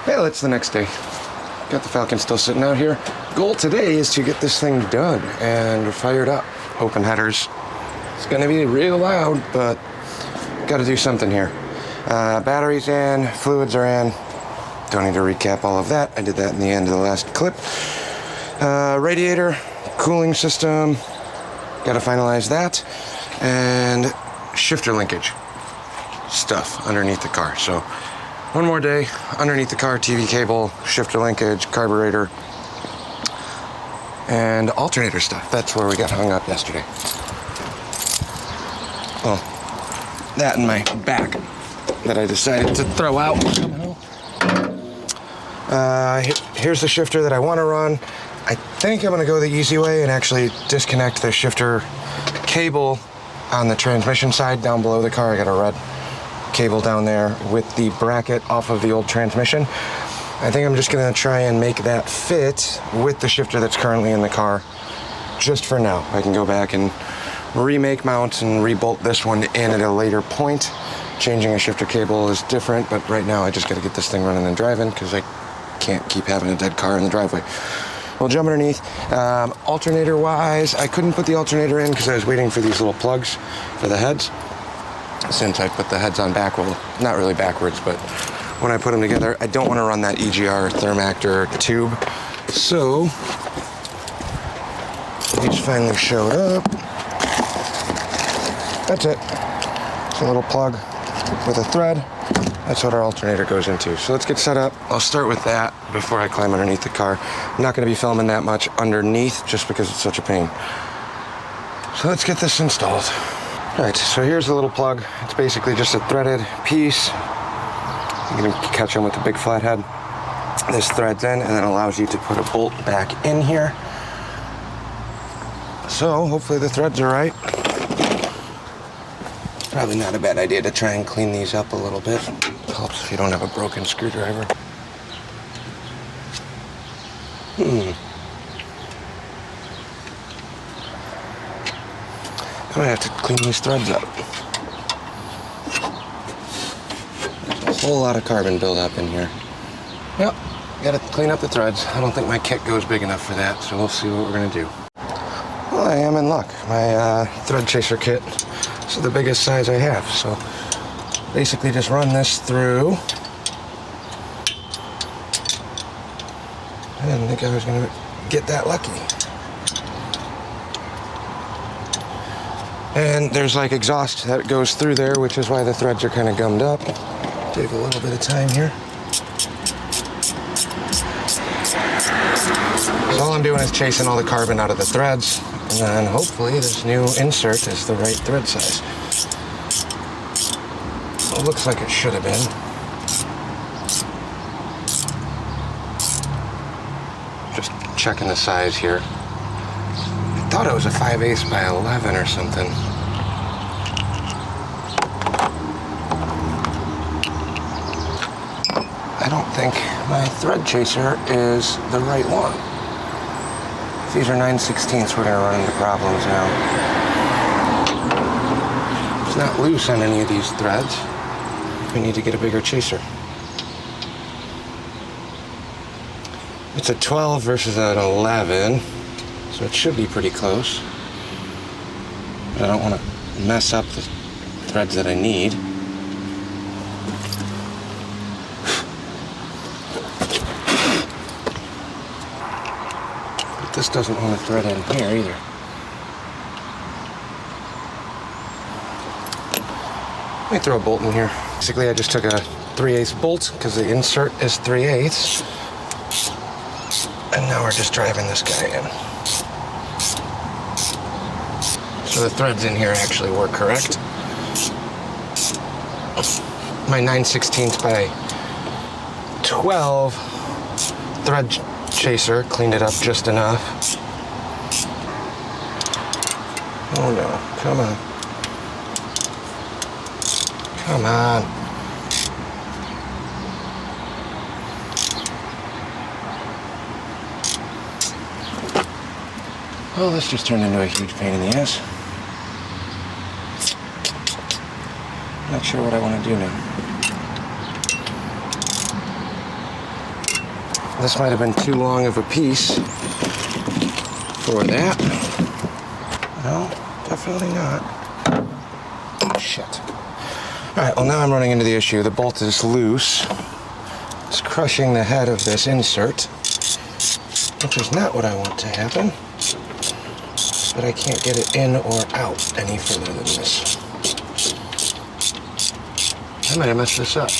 Well, it's the next day. Got the Falcon still sitting out here. Goal today is to get this thing done and fired up. Open headers. It's gonna be real loud, but gotta do something here. Batteries in, fluids are in. Don't need to recap all of that. I did that in the end of the last clip. Radiator, cooling system, gotta finalize that. And shifter linkage stuff underneath the car. So one more day underneath the car, TV cable, shifter linkage, carburetor, and alternator stuff. That's where we got hung up yesterday. Well, that and my back that I decided to throw out somehow. Here's the shifter that I want to run. I think I'm going to go the easy way and actually disconnect the shifter cable on the transmission side down below the car. I got a red cable down there with the bracket off of the old transmission. I think I'm just going to try and make that fit with the shifter that's currently in the car just for now. I can go back and remake mounts and rebolt this one in at a later point. Changing a shifter cable is different, but right now I just got to get this thing running and driving because I can't keep having a dead car in the driveway. We'll jump underneath. Alternator wise, I couldn't put the alternator in because I was waiting for these little plugs for the heads. Since I put the heads on back, well, not really backwards, but when I put them together, I don't want to run that EGR Thermactor tube. So these finally showed up. That's it. It's a little plug with a thread. That's what our alternator goes into. So let's get set up. I'll start with that before I climb underneath the car. I'm not going to be filming that much underneath just because it's such a pain. So let's get this installed. All right, so here's the little plug. It's basically just a threaded piece. You can catch them with the big flathead. This threads in and then allows you to put a bolt back in here. So hopefully the threads are right. Probably not a bad idea to try and clean these up a little bit. Helps if you don't have a broken screwdriver. I might have to clean these threads up. There's a whole lot of carbon buildup in here. Yep, gotta clean up the threads. I don't think my kit goes big enough for that, so we'll see what we're gonna do. Well, I am in luck. My thread chaser kit is the biggest size I have, so basically just run this through. I didn't think I was gonna get that lucky. And there's like exhaust that goes through there, which is why the threads are kind of gummed up. Take a little bit of time here. So all I'm doing is chasing all the carbon out of the threads, and then hopefully this new insert is the right thread size. Well, it looks like it should have been. Just checking the size here. I thought it was a 5/8 by 11 or something. I don't think my thread chaser is the right one. If these are 9/16, we're gonna run into problems now. It's not loose on any of these threads. We need to get a bigger chaser. It's a 12 versus an 11. So it should be pretty close. But I don't want to mess up the threads that I need. But this doesn't want to thread in here either. Let me throw a bolt in here. Basically, I just took a 3/8 bolt because the insert is 3/8. And now we're just driving this guy in. So the threads in here actually work correct. My 9/16 by 12 thread chaser cleaned it up just enough. Oh no, come on. Come on. Well, this just turned into a huge pain in the ass. Not sure what I want to do now. this might have been too long of a piece for that. No, definitely not. Oh, shit. All right, well, now I'm running into the issue. The bolt is loose. It's crushing the head of this insert, which is not what I want to happen. But I can't get it in or out any further than this. I might have messed this up.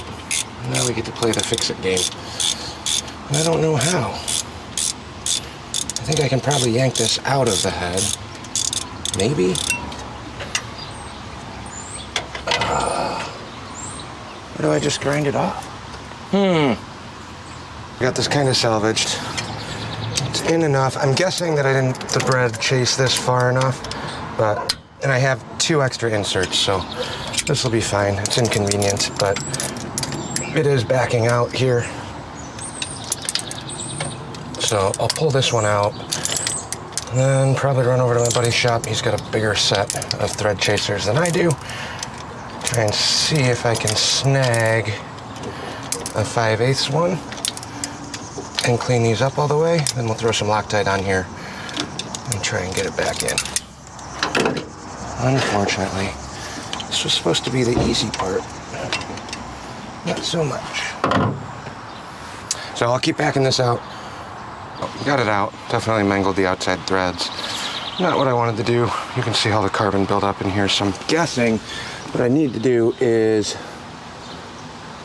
Now we get to play the fix-it game. And I don't know how. I think I can probably yank this out of the head. Maybe? Or do I just grind it off? I got this kind of salvaged. It's in enough. I'm guessing that I didn't the bread chase this far enough, and I have 2 extra inserts, so this will be fine. It's inconvenient, but it is backing out here. So I'll pull this one out, and then probably run over to my buddy's shop. He's got a bigger set of thread chasers than I do. Try and see if I can snag a 5/8 one and clean these up all the way. Then we'll throw some Loctite on here and try and get it back in. Unfortunately, this was supposed to be the easy part. Not so much. So I'll keep backing this out. Oh, got it out. Definitely mangled the outside threads. Not what I wanted to do. You can see how the carbon built up in here. So I'm guessing what I need to do is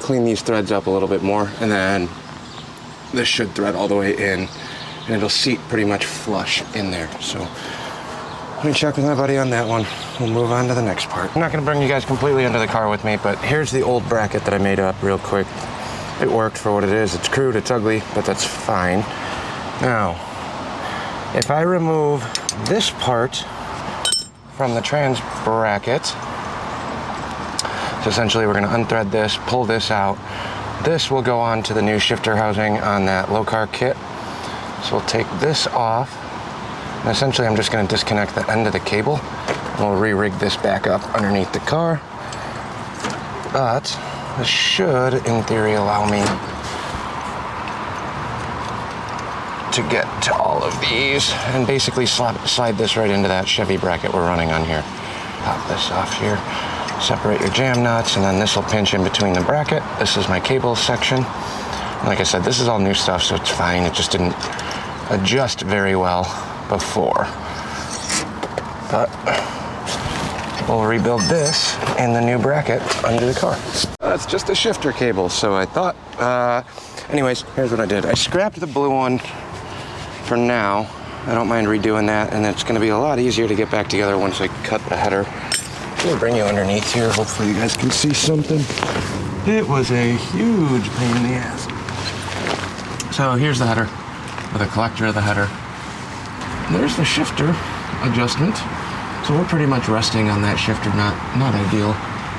clean these threads up a little bit more, and then this should thread all the way in, and it'll seat pretty much flush in there. So let me check with my buddy on that one. We'll move on to the next part. I'm not gonna bring you guys completely into the car with me, but here's the old bracket that I made up real quick. It worked for what it is. It's crude, it's ugly, but that's fine. Now, if I remove this part from the trans bracket, so essentially we're gonna unthread this, pull this out. This will go on to the new shifter housing on that low car kit. So we'll take this off, and essentially I'm just gonna disconnect the end of the cable. We'll re-rig this back up underneath the car. But this should, in theory, allow me to get to all of these and basically slide this right into that Chevy bracket we're running on here. Pop this off here, separate your jam nuts, and then this will pinch in between the bracket. This is my cable section. Like I said, this is all new stuff, so it's fine. It just didn't adjust very well before. But we'll rebuild this in the new bracket under the car. That's just a shifter cable, so I thought, anyways, here's what I did. I scrapped the blue one for now. I don't mind redoing that, and it's gonna be a lot easier to get back together once I cut the header. Let me bring you underneath here. Hopefully you guys can see something. It was a huge pain in the ass. So here's the header, or the collector of the header. There's the shifter adjustment. So we're pretty much resting on that shifter, not ideal.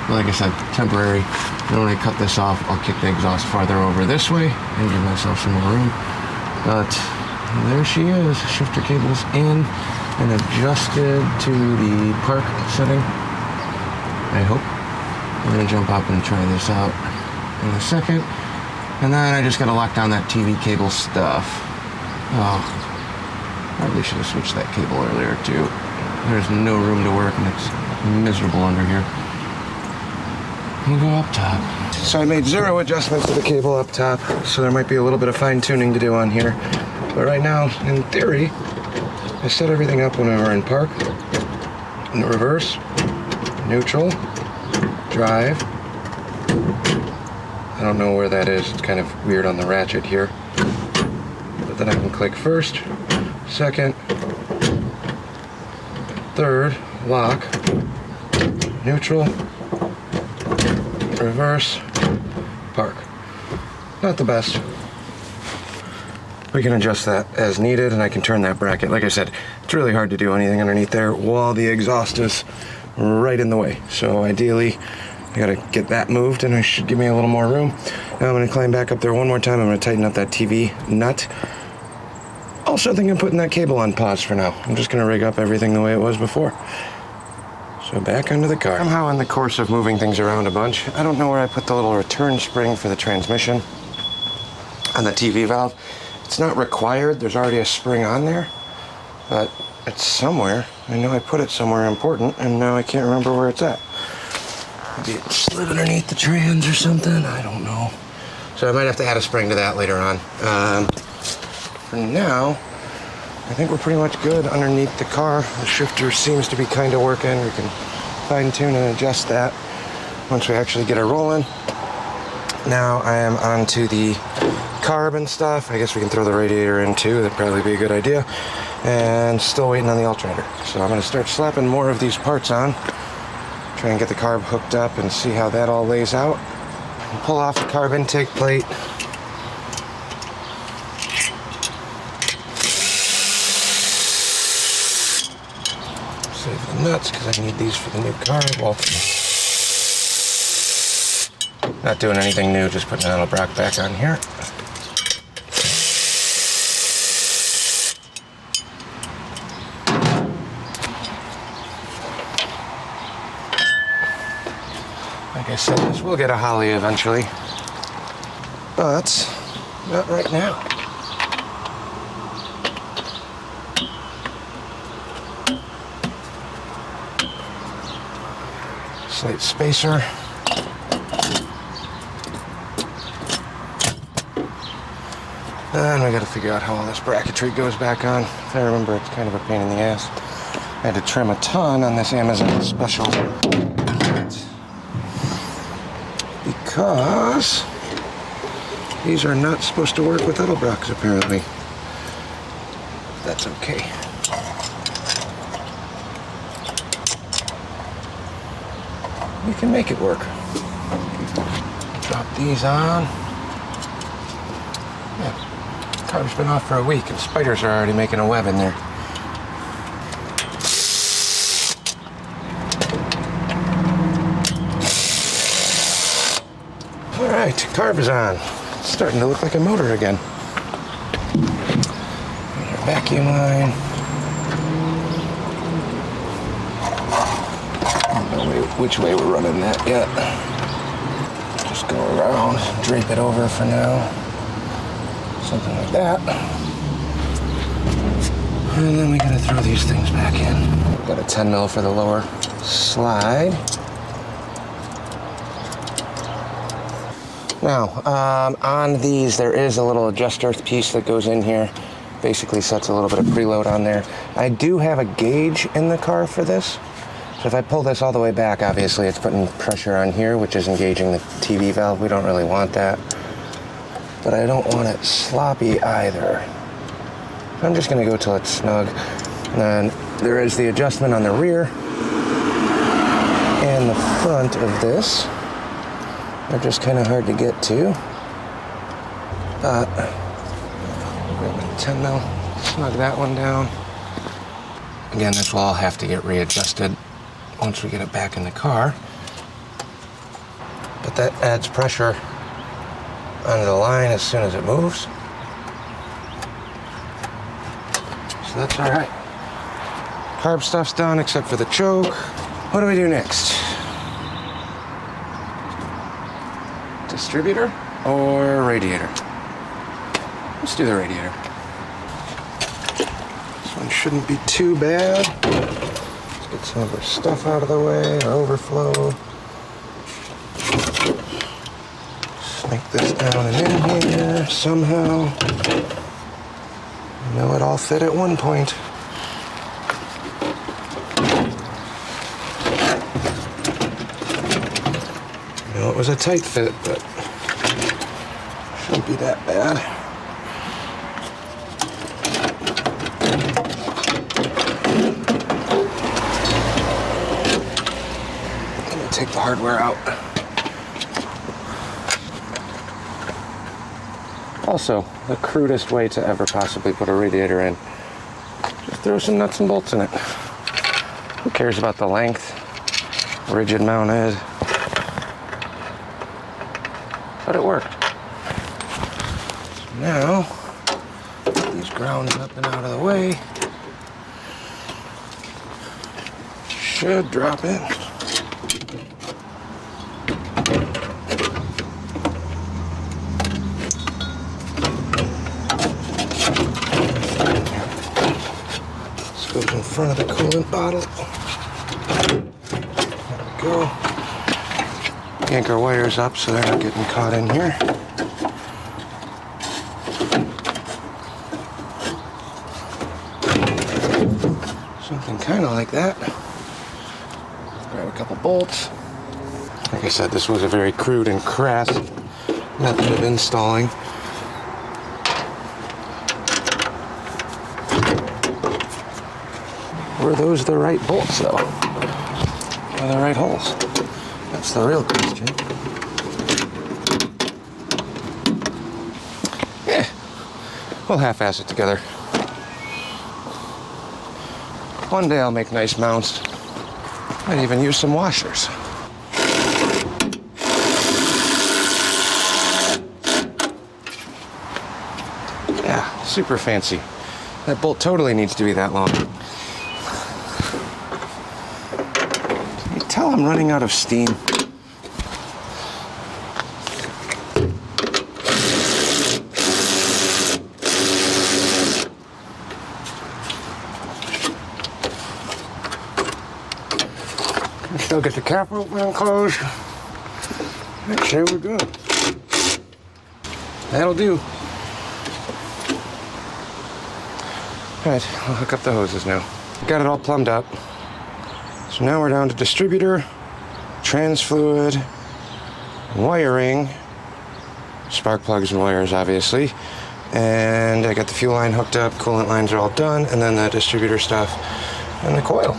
But like I said, temporary. And when I cut this off, I'll kick the exhaust farther over this way and give myself some more room. But there she is. Shifter cable's in and adjusted to the park setting, I hope. We're gonna jump up and try this out in a second. And then I just gotta lock down that TV cable stuff. Oh, probably should have switched that cable earlier too. There's no room to work and it's miserable under here. We'll go up top. So I made 0 adjustments to the cable up top, so there might be a little bit of fine tuning to do on here. But right now, in theory, I set everything up when we're in park. In reverse, neutral, drive. I don't know where that is. It's kind of weird on the ratchet here. But then I can click first, second, third, lock, neutral, reverse, park. Not the best. We can adjust that as needed, and I can turn that bracket. Like I said, it's really hard to do anything underneath there while the exhaust is right in the way. So ideally, I gotta get that moved, and it should give me a little more room. Now I'm gonna climb back up there one more time. I'm gonna tighten up that TV nut. Also thinking of putting that cable on pause for now. I'm just gonna rig up everything the way it was before. So back under the car. Somehow in the course of moving things around a bunch, I don't know where I put the little return spring for the transmission on the TV valve. It's not required, there's already a spring on there, but it's somewhere. I know I put it somewhere important, and now I can't remember where it's at. Maybe it slid underneath the trans or something, I don't know. So I might have to add a spring to that later on. For now, I think we're pretty much good underneath the car. The shifter seems to be kind of working. We can fine tune and adjust that once we actually get it rolling. Now I am on to the carb and stuff. I guess we can throw the radiator in too. That'd probably be a good idea. And still waiting on the alternator. So I'm going to start slapping more of these parts on. Try and get the carb hooked up and see how that all lays out. And pull off the carb intake plate. Save the nuts because I need these for the new carb. Well, not doing anything new, just putting a little block back on here. Like I said, this will get a Holly eventually, but not right now. Slight spacer. And we got to figure out how all this bracketry goes back on. If I remember, it's kind of a pain in the ass. I had to trim a ton on this Amazon special kit because these are not supposed to work with Edelbrock's apparently. That's okay. We can make it work. Drop these on. Yeah. Carb's been off for a week and spiders are already making a web in there. All right, carb is on. It's starting to look like a motor again. Our vacuum line. I don't know which way we're running that yet. Just go around, drape it over for now. Something like that. And then we gotta throw these things back in. We've got a 10 mil for the lower slide. Now, on these, there is a little adjuster piece that goes in here. Basically sets a little bit of preload on there. I do have a gauge in the car for this. So if I pull this all the way back, obviously it's putting pressure on here, which is engaging the TV valve. We don't really want that. But I don't want it sloppy either. I'm just gonna go till it's snug. And then there is the adjustment on the rear and the front of this. They're just kind of hard to get to. But grab my 10 mil, snug that one down. Again, this will all have to get readjusted once we get it back in the car. But that adds pressure onto the line as soon as it moves. So that's all right. Carb stuff's done except for the choke. What do we do next? Distributor or radiator? Let's do the radiator. This one shouldn't be too bad. Let's get some of our stuff out of the way, our overflow. Snake this down and in here somehow. I know it all fit at one point. I know it was a tight fit, but shouldn't be that bad. I'm gonna take the hardware out. Also, the crudest way to ever possibly put a radiator in. Just throw some nuts and bolts in it. Who cares about the length? Rigid mounted. But it worked. So now, get these grounds up and out of the way. Should drop in. goes in front of the coolant bottle. There we go. Yank our wires up so they're not getting caught in here. Something kind of like that. Grab a couple bolts. Like I said, this was a very crude and crass method of installing. Were those the right bolts, though? Or the right holes? That's the real question. Yeah, we'll half-ass it together. One day I'll make nice mounts. Might even use some washers. Yeah, super fancy. That bolt totally needs to be that long. Can you tell I'm running out of steam? Still get the cap open and closed. Make sure we're good. That'll do. Alright, I'll hook up the hoses now. Got it all plumbed up. So now we're down to distributor, trans fluid, wiring, spark plugs and wires obviously, and I got the fuel line hooked up, coolant lines are all done, and then the distributor stuff and the coil.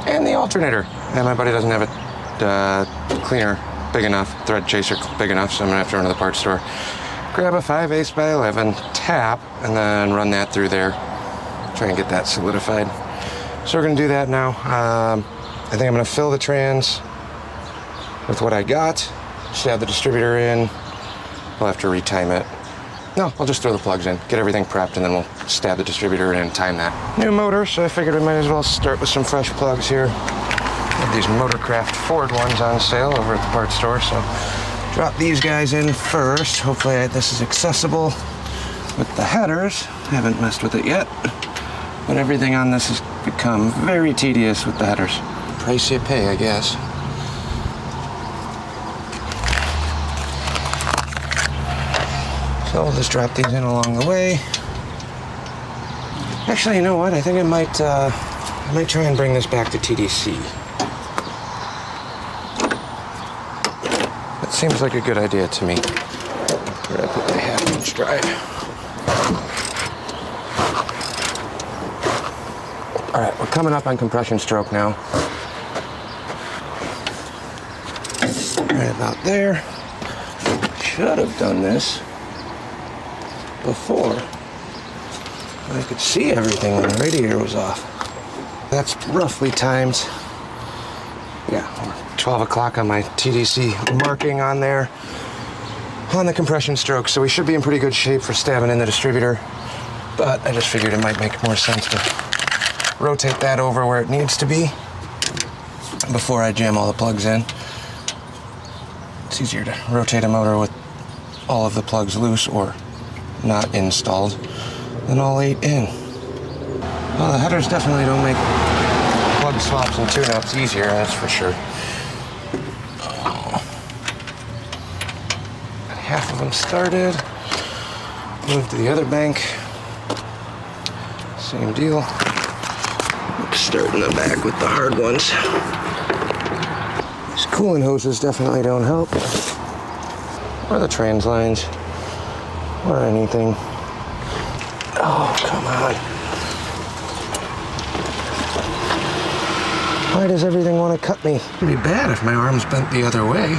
And the alternator. And my buddy doesn't have a cleaner big enough, thread chaser big enough, so I'm gonna have to run to the parts store. Grab a 5/8 by 11 tap and then run that through there. Try and get that solidified. So we're gonna do that now. I think I'm gonna fill the trans with what I got. Stab the distributor in. We'll have to retime it. No, I'll just throw the plugs in, get everything prepped, and then we'll stab the distributor in and time that. New motor, so I figured we might as well start with some fresh plugs here. Have these Motorcraft Ford ones on sale over at the parts store, so drop these guys in first. Hopefully this is accessible with the headers. Haven't messed with it yet, but everything on this has become very tedious with the headers. Price you pay, I guess. So we'll just drop these in along the way. Actually, you know what? I think I might try and bring this back to TDC. That seems like a good idea to me. Where did I put my half-inch drive? All right, we're coming up on compression stroke now. Right about there. Should have done this before I could see everything when the radiator was off. That's roughly times, 12 o'clock on my TDC marking on there on the compression stroke, so we should be in pretty good shape for stabbing in the distributor, but I just figured it might make more sense to rotate that over where it needs to be before I jam all the plugs in. It's easier to rotate a motor with all of the plugs loose or not installed than all 8 in. Well, the headers definitely don't make plug swaps and tune-ups easier, that's for sure. Got half of them started. Move to the other bank. Same deal. Start in the back with the hard ones. These coolant hoses definitely don't help. Or the trans lines. Or anything. Oh, come on. Why does everything want to cut me? It'd be bad if my arm's bent the other way.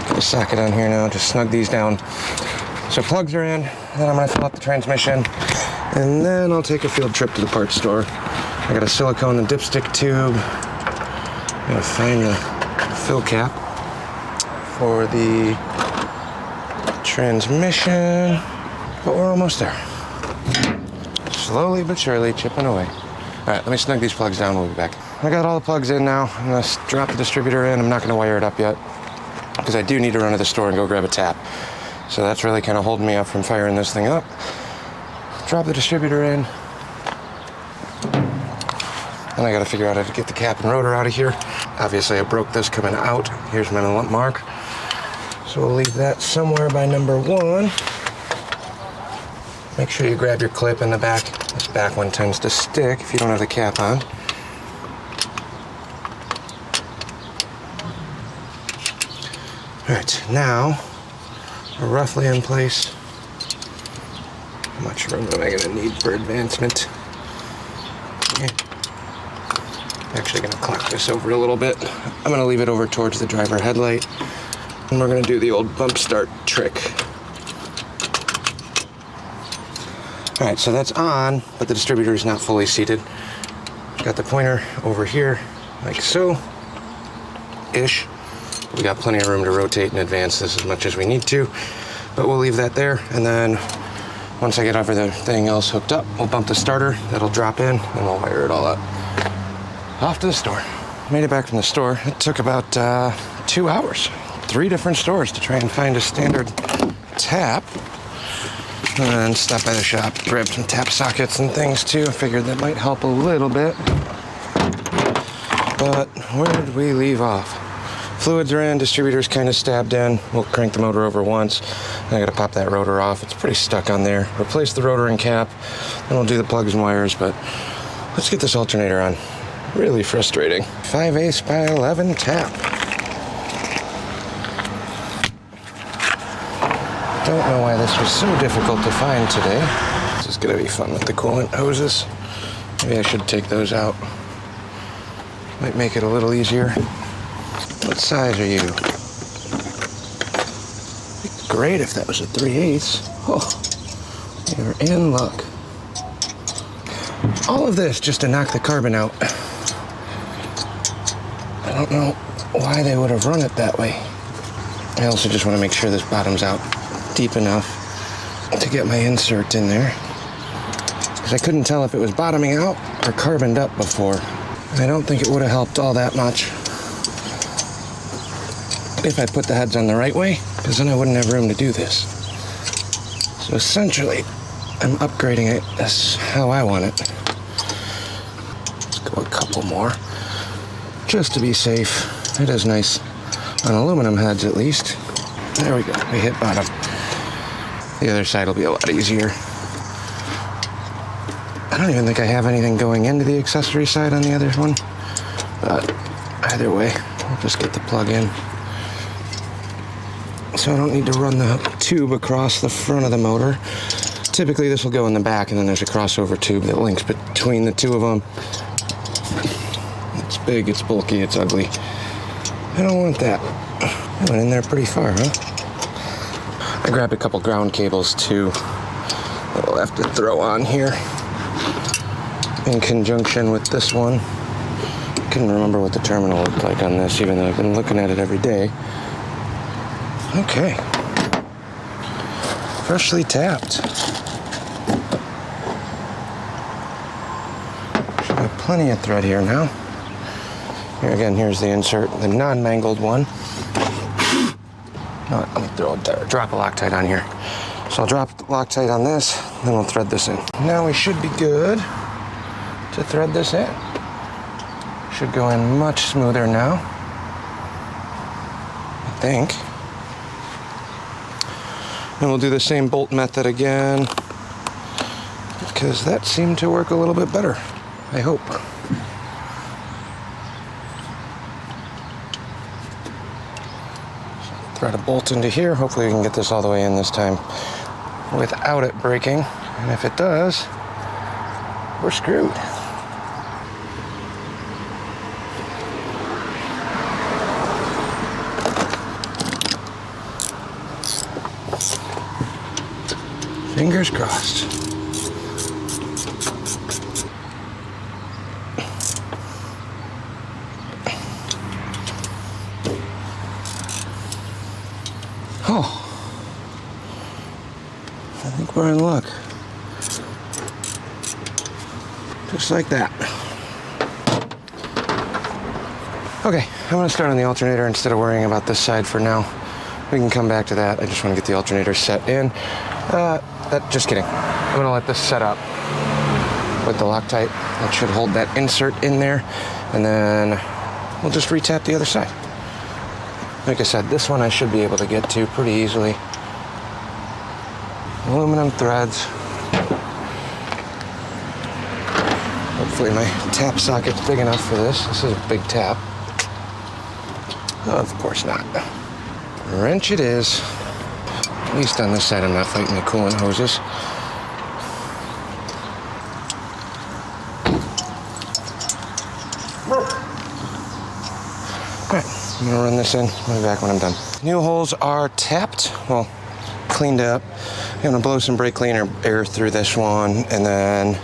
Got a socket on here now, just snug these down. So plugs are in, then I'm gonna fill up the transmission, and then I'll take a field trip to the parts store. I got a silicone and dipstick tube. I'm gonna find the fill cap for the transmission, but we're almost there. Slowly but surely chipping away. All right, let me snug these plugs down, we'll be back. I got all the plugs in now. I'm gonna drop the distributor in. I'm not gonna wire it up yet because I do need to run to the store and go grab a tap. So that's really kind of holding me up from firing this thing up. Drop the distributor in, Then I gotta figure out how to get the cap and rotor out of here. Obviously I broke this coming out. Here's my mark. So we'll leave that somewhere by number 1. Make sure you grab your clip in the back. This back one tends to stick if you don't have the cap on. All right, now we're roughly in place. How much room am I gonna need for advancement? Okay. Actually gonna clock this over a little bit. I'm gonna leave it over towards the driver headlight. And we're gonna do the old bump start trick. All right, so that's on, but the distributor is not fully seated. Got the pointer over here, like so, ish. We got plenty of room to rotate and advance this as much as we need to, but we'll leave that there. And then once I get everything else hooked up, we'll bump the starter, that'll drop in, and we'll wire it all up. Off to the store. Made it back from the store. It took about 2 hours. 3 different stores to try and find a standard tap. And then stopped by the shop, grabbed some tap sockets and things too. I figured that might help a little bit. But where did we leave off? Fluids are in, distributor's kind of stabbed in. We'll crank the motor over once. I gotta pop that rotor off. It's pretty stuck on there. Replace the rotor and cap. Then we'll do the plugs and wires, but let's get this alternator on. Really frustrating. 5/8 by 11 tap. Don't know why this was so difficult to find today. This is gonna be fun with the coolant hoses. Maybe I should take those out. Might make it a little easier. What size are you? Great if that was a 3/8. Oh, you're in luck. All of this just to knock the carbon out. I don't know why they would have run it that way. I also just want to make sure this bottom's out deep enough to get my insert in there, because I couldn't tell if it was bottoming out or carboned up before. I don't think it would have helped all that much if I put the heads on the right way, because then I wouldn't have room to do this. So essentially, I'm upgrading it as how I want it. Let's go a couple more, just to be safe. It is nice on aluminum heads at least. There we go, we hit bottom. The other side will be a lot easier. I don't even think I have anything going into the accessory side on the other one, but either way, I'll just get the plug in. So I don't need to run the tube across the front of the motor. Typically this will go in the back, and then there's a crossover tube that links between the two of them. It's big, it's bulky, it's ugly. I don't want that. I went in there pretty far, huh? I grabbed a couple ground cables too that we'll have to throw on here in conjunction with this one. I couldn't remember what the terminal looked like on this, even though I've been looking at it every day. Okay. Freshly tapped. Should have plenty of thread here now. Here again, here's the insert, the non-mangled one. Let me drop a Loctite on here. So I'll drop Loctite on this, then we'll thread this in. Now we should be good to thread this in. Should go in much smoother now, I think. And we'll do the same bolt method again, because that seemed to work a little bit better, I hope. Thread a bolt into here. Hopefully we can get this all the way in this time without it breaking. And if it does, we're screwed. Fingers crossed. Oh, I think we're in luck. Just like that. Okay, I'm gonna start on the alternator instead of worrying about this side for now. We can come back to that. I just want to get the alternator set in. Just kidding. I'm gonna let this set up. with the Loctite. That should hold that insert in there, and then we'll just retap the other side. Like I said, this one I should be able to get to pretty easily. Aluminum threads. Hopefully my tap socket's big enough for this. This is a big tap. Of course not. Wrench it is. At least on this side I'm not fighting the coolant hoses. Alright, I'm gonna run this in. I'll be back when I'm done. New holes are tapped. Well, cleaned up. I'm gonna blow some brake cleaner air through this one, and then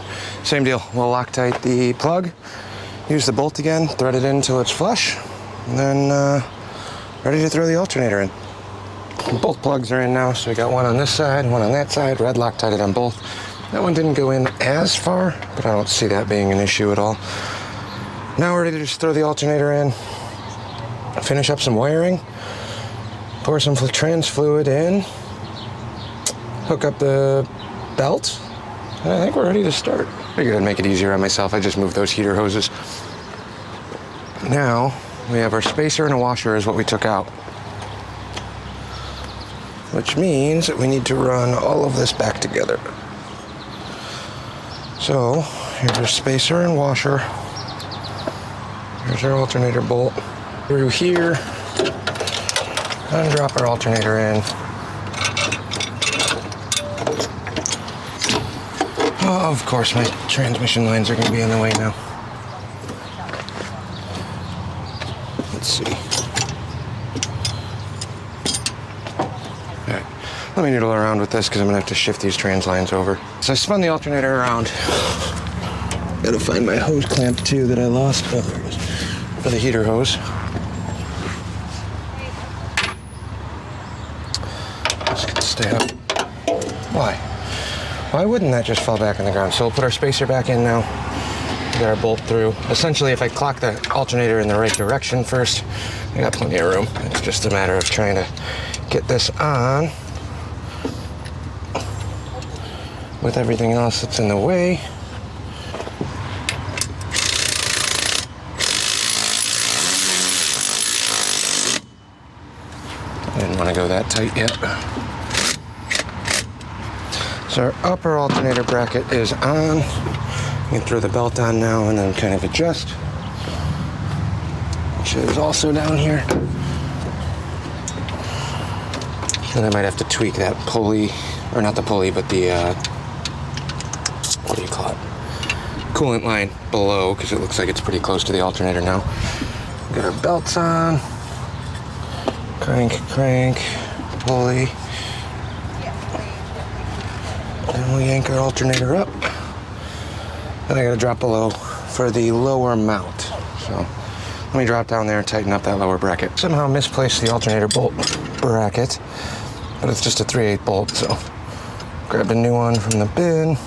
same deal. We'll Loctite the plug, use the bolt again, thread it in until it's flush, and then ready to throw the alternator in. Both plugs are in now, so we got one on this side, one on that side. Red Loctited on both. That one didn't go in as far, but I don't see that being an issue at all. Now we're ready to just throw the alternator in, finish up some wiring, pour some trans fluid in, hook up the belt, and I think we're ready to start. Figured I'd make it easier on myself. I just moved those heater hoses. Now we have our spacer and a washer is what we took out, which means that we need to run all of this back together. So here's our spacer and washer. Here's our alternator bolt. Through here, and drop our alternator in. Oh, of course, my transmission lines are going to be in the way now. Let's see. All right, let me noodle around with this because I'm going to have to shift these trans lines over. So I spun the alternator around. Got to find my hose clamp too that I lost. Oh, there it is. For the heater hose. This can stay up. Why? Why wouldn't that just fall back on the ground? So we'll put our spacer back in now. Get our bolt through. Essentially, if I clock the alternator in the right direction first, I got plenty of room. It's just a matter of trying to get this on with everything else that's in the way. I didn't want to go that tight yet. So our upper alternator bracket is on. You can throw the belt on now and then kind of adjust, which is also down here. And I might have to tweak that pulley, or not the pulley, but the, what do you call it? Coolant line below, because it looks like it's pretty close to the alternator now. Got our belts on. Crank, pulley. And we'll yank our alternator up. Then I gotta drop below for the lower mount. So let me drop down there and tighten up that lower bracket. Somehow misplaced the alternator bolt bracket, but it's just a 3/8 bolt, so grabbed a new one from the bin.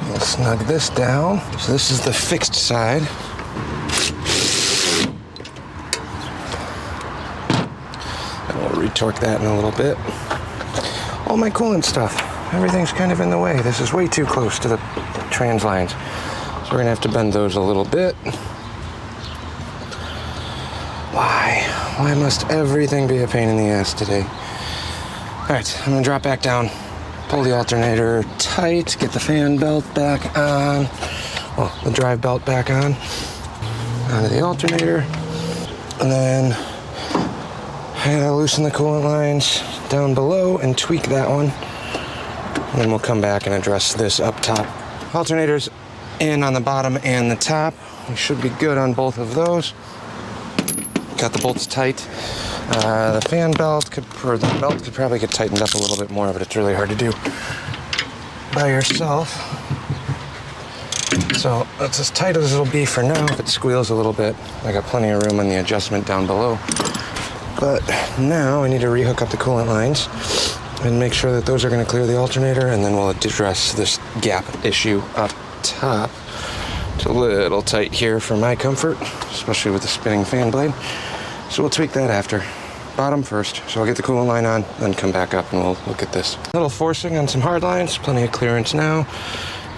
We'll snug this down. So this is the fixed side. And we'll retorque that in a little bit. All my coolant stuff. Everything's kind of in the way. This is way too close to the trans lines. So we're gonna have to bend those a little bit. Why? Why must everything be a pain in the ass today? All right, I'm gonna drop back down, pull the alternator tight, get the fan belt back on, well, the drive belt back on, onto the alternator, and then I gotta loosen the coolant lines down below and tweak that one. And then we'll come back and address this up top. Alternators in on the bottom and the top. We should be good on both of those. Got the bolts tight. The fan belt or the belt could probably get tightened up a little bit more, but it's really hard to do by yourself. So that's as tight as it'll be for now. If it squeals a little bit, I got plenty of room on the adjustment down below. But now I need to rehook up the coolant lines and make sure that those are going to clear the alternator, and then we'll address this gap issue up top. It's a little tight here for my comfort, especially with the spinning fan blade. So we'll tweak that after. Bottom first. So I'll get the coolant line on, then come back up and we'll look at this. A little forcing on some hard lines, plenty of clearance now.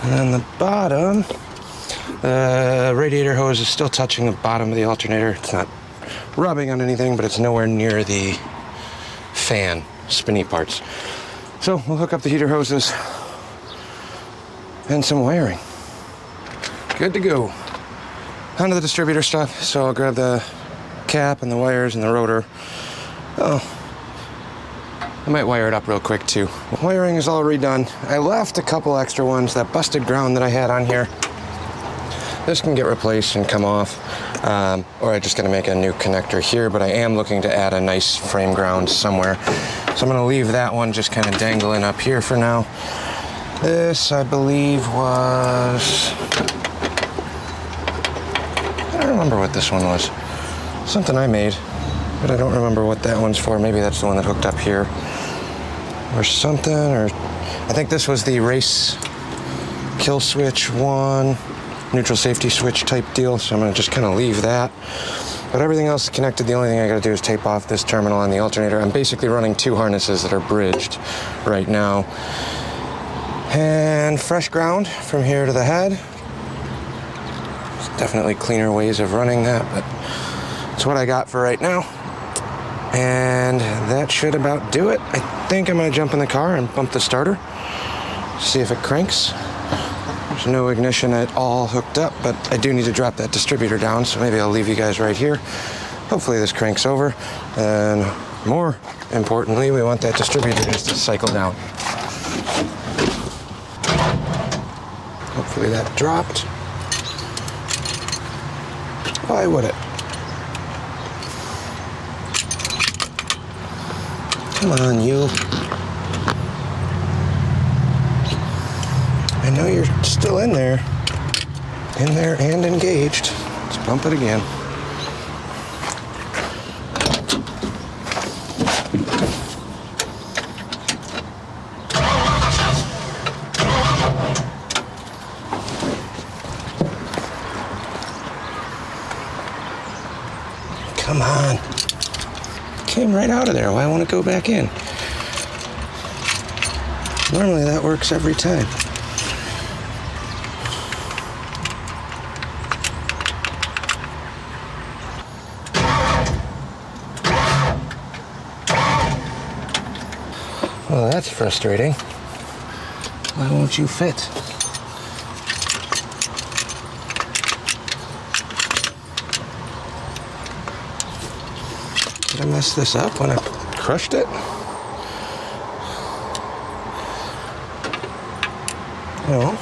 And then the bottom, the radiator hose is still touching the bottom of the alternator. It's not rubbing on anything, but it's nowhere near the fan spinny parts. So we'll hook up the heater hoses and some wiring. Good to go. Onto the distributor stuff. So I'll grab the cap and the wires and the rotor. Oh, I might wire it up real quick too. Wiring is all redone. I left a couple extra ones, that busted ground that I had on here. This can get replaced and come off, or I'm just gonna make a new connector here, but I am looking to add a nice frame ground somewhere. So I'm gonna leave that one just kind of dangling up here for now. This, I believe, was, I don't remember what this one was. Something I made, but I don't remember what that one's for. Maybe that's the one that hooked up here or something, or I think this was the race kill switch one, neutral safety switch type deal. So I'm gonna just kind of leave that. But everything else is connected. The only thing I gotta do is tape off this terminal on the alternator. I'm basically running two harnesses that are bridged right now. And fresh ground from here to the head. There's definitely cleaner ways of running that, but it's what I got for right now. And that should about do it. I think I'm gonna jump in the car and bump the starter, see if it cranks. There's no ignition at all hooked up, but I do need to drop that distributor down, so maybe I'll leave you guys right here. Hopefully this cranks over, and more importantly, we want that distributor just to cycle down. Hopefully that dropped. Why would it? Come on, you. I know you're still in there and engaged. Let's bump it again. Come on. Came right out of there. Why won't it go back in? Normally that works every time. Well, that's frustrating. Why won't you fit? Did I mess this up when I crushed it? No.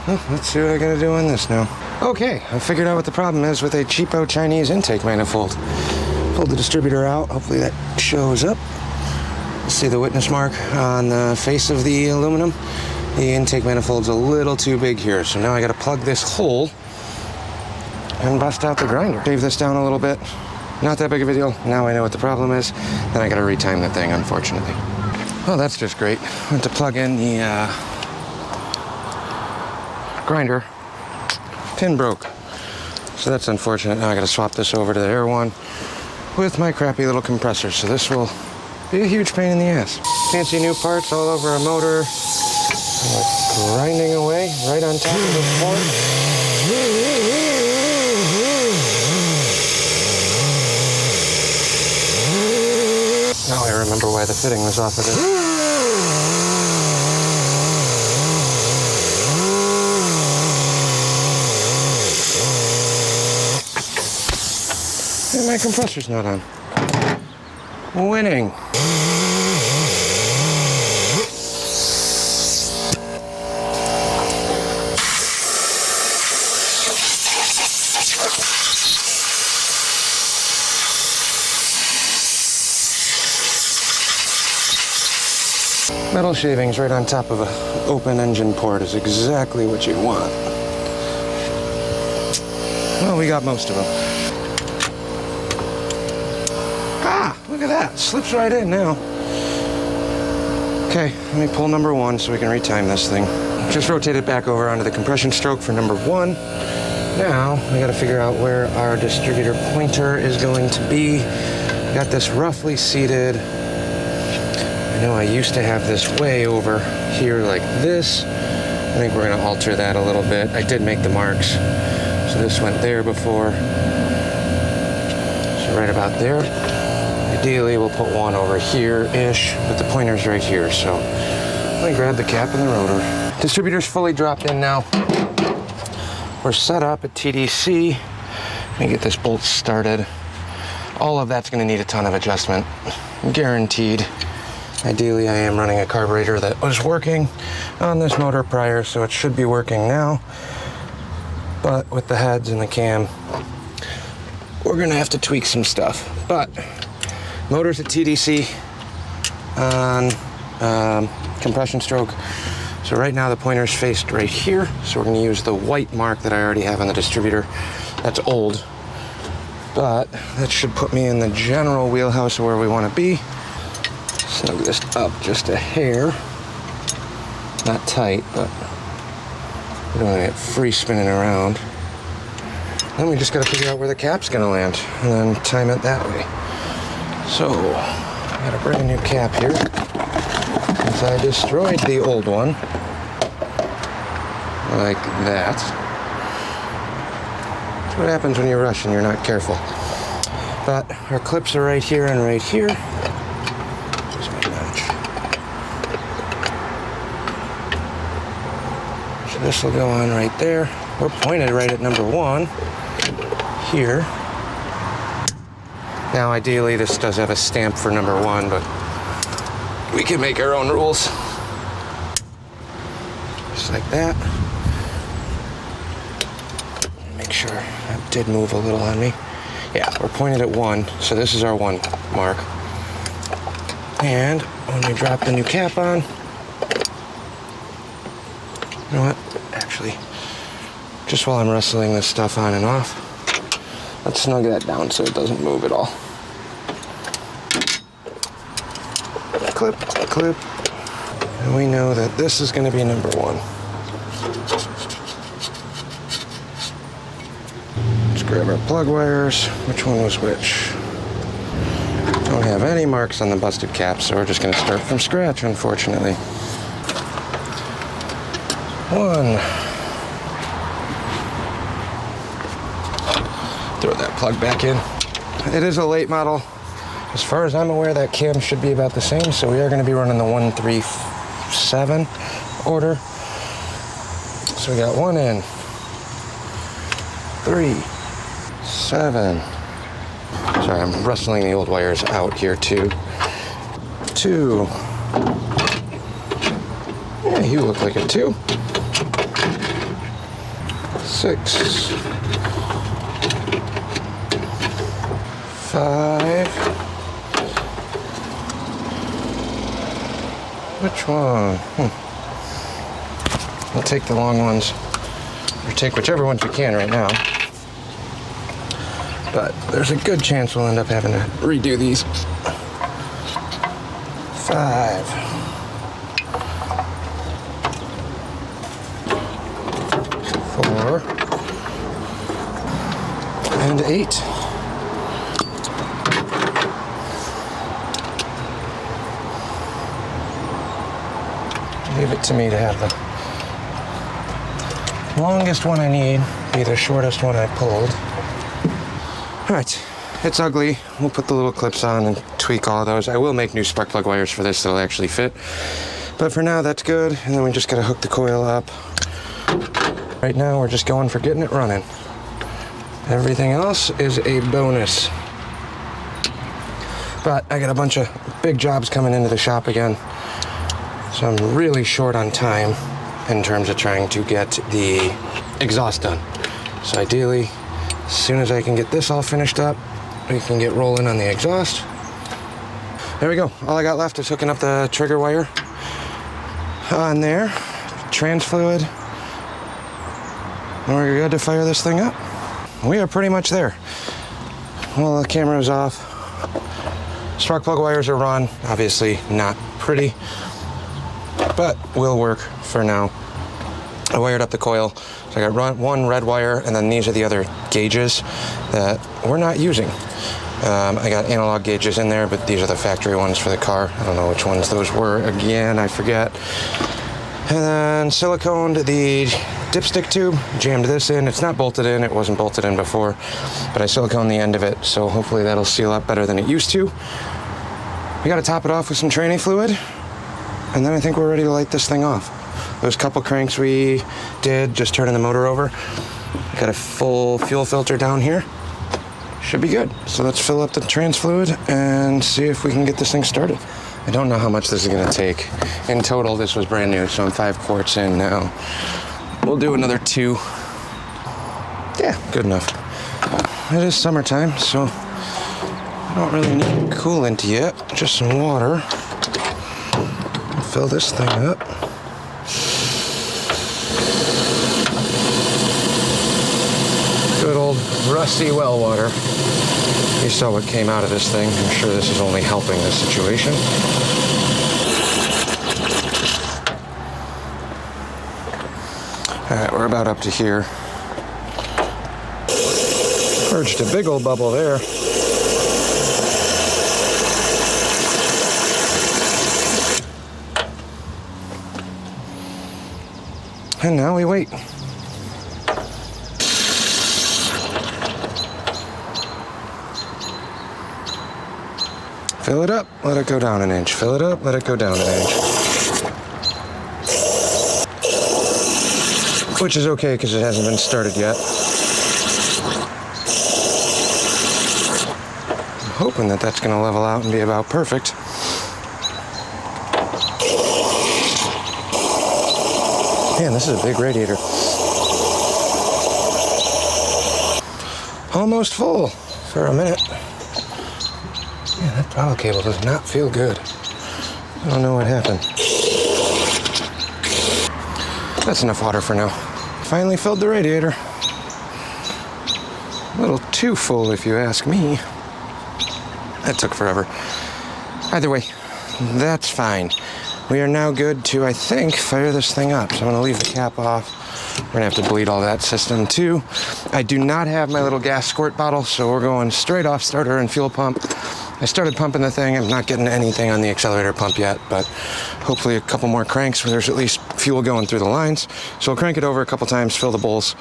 Well, let's see what I gotta do on this now. Okay, I figured out what the problem is with a cheapo Chinese intake manifold. Pulled the distributor out, hopefully that shows up. See the witness mark on the face of the aluminum? The intake manifold's a little too big here, so now I gotta plug this hole and bust out the grinder. Shave this down a little bit. Not that big of a deal. Now I know what the problem is. Then I gotta retime the thing, unfortunately. Well, that's just great. Went to plug in the grinder. Pin broke. So that's unfortunate. Now I gotta swap this over to the air one with my crappy little compressor. So this will be a huge pain in the ass. Fancy new parts all over a motor. Grinding away right on top of the floor. Now I remember why the fitting was off of it. And my compressor's not on. Winning. Metal shavings right on top of an open engine port is exactly what you want. Well, we got most of them. Ah, look at that. Slips right in now. Okay, let me pull number one so we can retime this thing. Just rotate it back over onto the compression stroke for number one. Now, we gotta figure out where our distributor pointer is going to be. Got this roughly seated. I know I used to have this way over here like this. I think we're gonna alter that a little bit. I did make the marks. So this went there before. So right about there. Ideally, we'll put one over here-ish, but the pointer's right here, so let me grab the cap and the rotor. Distributor's fully dropped in now. We're set up at TDC. Let me get this bolt started. All of that's gonna need a ton of adjustment, guaranteed. Ideally, I am running a carburetor that was working on this motor prior, so it should be working now. But with the heads and the cam, we're gonna have to tweak some stuff. But motor's at TDC on compression stroke. So right now the pointer's faced right here. So we're gonna use the white mark that I already have on the distributor. That's old, but that should put me in the general wheelhouse of where we wanna be. Snug this up just a hair. Not tight, but we don't wanna get free spinning around. Then we just gotta figure out where the cap's gonna land and then time it that way. So, I got a brand new cap here, since I destroyed the old one, like that. That's what happens when you rush and you're not careful. But our clips are right here and right here. Here's my notch. So this will go on right there. We're pointed right at number 1, here. Now, ideally, this does have a stamp for number 1, but we can make our own rules. Just like that. Make sure that did move a little on me. Yeah, we're pointed at 1, so this is our 1 mark. And when we drop the new cap on, you know what? Actually, just while I'm wrestling this stuff on and off, let's snug that down so it doesn't move at all. Clip, clip. And we know that this is going to be number 1. Let's grab our plug wires. Which one was which? Don't have any marks on the busted cap, so we're just going to start from scratch, unfortunately. 1. Throw that plug back in. It is a late model. As far as I'm aware, that cam should be about the same, so we are going to be running the 137 order. So we got 1 in. 3, 7. Sorry, I'm wrestling the old wires out here too. 2. Yeah, you look like a 2. 6. 5. Which one? I'll take the long ones, or take whichever ones we can right now. But there's a good chance we'll end up having to redo these. 5. 4. And 8. Leave it to me to have the longest one I need, be the shortest one I pulled. All right, it's ugly. We'll put the little clips on and tweak all of those. I will make new spark plug wires for this that'll actually fit. But for now, that's good. And then we just gotta hook the coil up. Right now, we're just going for getting it running. Everything else is a bonus. But I got a bunch of big jobs coming into the shop again. So I'm really short on time in terms of trying to get the exhaust done. So ideally, as soon as I can get this all finished up, we can get rolling on the exhaust. There we go. All I got left is hooking up the trigger wire on there, trans fluid, and we're good to fire this thing up. We are pretty much there. Well, the camera is off. Spark plug wires are run. Obviously not pretty, but will work for now. I wired up the coil. So I got one red wire, and then these are the other gauges that we're not using. I got analog gauges in there, but these are the factory ones for the car. I don't know which ones those were. Again, I forget. And then siliconed the dipstick tube, jammed this in. It's not bolted in. It wasn't bolted in before, but I siliconed the end of it, so hopefully that'll seal up better than it used to. We got to top it off with some tranny fluid, and then I think we're ready to light this thing off. Those couple cranks we did, just turning the motor over. Got a full fuel filter down here. Should be good. So let's fill up the trans fluid and see if we can get this thing started. I don't know how much this is gonna take. In total, this was brand new, so I'm 5 quarts in now. We'll do another 2. Yeah, good enough. It is summertime, so I don't really need coolant yet, just some water. Fill this thing up. Good old rusty well water. You saw what came out of this thing. I'm sure this is only helping the situation. All right, we're about up to here. Purged a big old bubble there. And now we wait. Fill it up, let it go down an inch. Fill it up, let it go down an inch. Which is okay because it hasn't been started yet. I'm hoping that that's going to level out and be about perfect. Man, this is a big radiator. Almost full for a minute. Yeah, that throttle cable does not feel good. I don't know what happened. That's enough water for now. Finally filled the radiator. A little too full if you ask me. That took forever. Either way, that's fine. We are now good to, I think, fire this thing up. So I'm gonna leave the cap off. We're gonna have to bleed all that system too. I do not have my little gas squirt bottle, so we're going straight off starter and fuel pump. I started pumping the thing. I'm not getting anything on the accelerator pump yet, but hopefully a couple more cranks where there's at least fuel going through the lines. So I'll crank it over a couple times, fill the bowls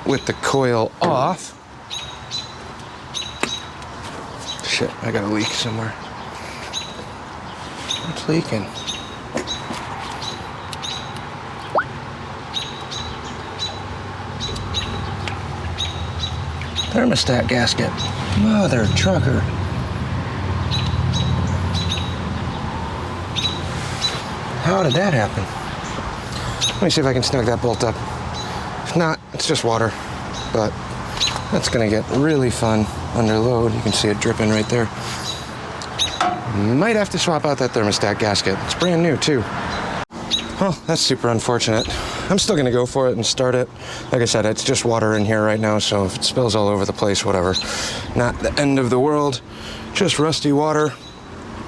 with the coil off. Shit, I got a leak somewhere. What's leaking? Thermostat gasket. Mother trucker. How did that happen? Let me see if I can snug that bolt up. If not, it's just water, but that's gonna get really fun under load. You can see it dripping right there. Might have to swap out that thermostat gasket. It's brand new too. Well, that's super unfortunate. I'm still gonna go for it and start it. Like I said, it's just water in here right now, so if it spills all over the place, whatever. Not the end of the world, just rusty water.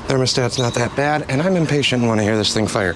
Thermostat's not that bad, and I'm impatient and want to hear this thing fire.